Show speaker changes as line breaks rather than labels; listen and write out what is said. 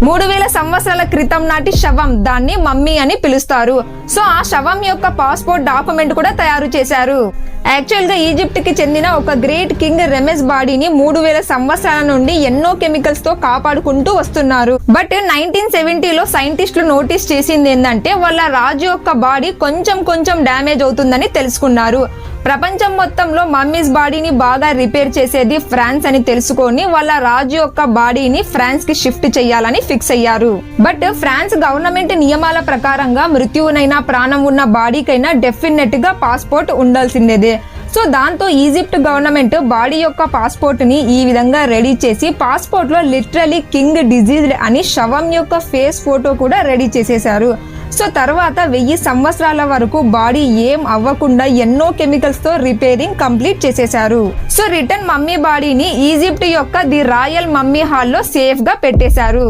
3000 సంవత్సరాల క్రితం నాటి శవం, దాన్ని మమ్మీ అని పిలుస్తారు. సో ఆ శవం యొక్క పాస్పోర్ట్ డాక్యుమెంట్ కూడా తయారు చేశారు. యాక్చువల్ గా ఈజిప్ట్ కి చెందిన ఒక గ్రేట్ కింగ్ రెమెస్ బాడీని 3000 సంవత్సరాల నుండి ఎన్నో కెమికల్స్ తో కాపాడుకుంటూ వస్తున్నారు. బట్ 1970లో సైంటిస్టులు నోటీస్ చేసింది ఏంటంటే వాళ్ళ రాజు యొక్క బాడీ కొంచెం డ్యామేజ్ అవుతుందని తెలుసుకున్నారు. ప్రపంచం మొత్తంలో మమ్మీస్ బాడీని బాగా రిపేర్ చేసేది ఫ్రాన్స్ అని తెలుసుకొని వాళ్ళ రాజు యొక్క బాడీని ఫ్రాన్స్ కి షిఫ్ట్ చేయాలని ఫిక్స్ అయ్యారు. బట్ ఫ్రాన్స్ గవర్నమెంట్ నియమాల ప్రకారంగా మృత్యువునైనా ప్రాణం ఉన్న బాడీకైనా డెఫినెట్ గా పాస్పోర్ట్ ఉండాల్సిందేదే. సో దాంతో ఈజిప్ట్ గవర్నమెంట్ బాడీ యొక్క పాస్పోర్ట్ ని ఈ విధంగా రెడీ చేసి పాస్పోర్ట్ లో లిటరలీ కింగ్ డిజీజ్డ్ అని శవం యొక్క ఫేస్ ఫోటో కూడా రెడీ చేసేశారు. సో తర్వాత 1000 సంవత్సరాల వరకు బాడీ ఏం అవ్వకుండా ఎన్నో కెమికల్స్ తో రిపేరింగ్ కంప్లీట్ చేసేశారు. సో రిటర్న్ మమ్మీ బాడీని ఈజిప్ట్ యొక్క ది రాయల్ మమ్మీ హాల్లో సేఫ్ గా పెట్టేశారు.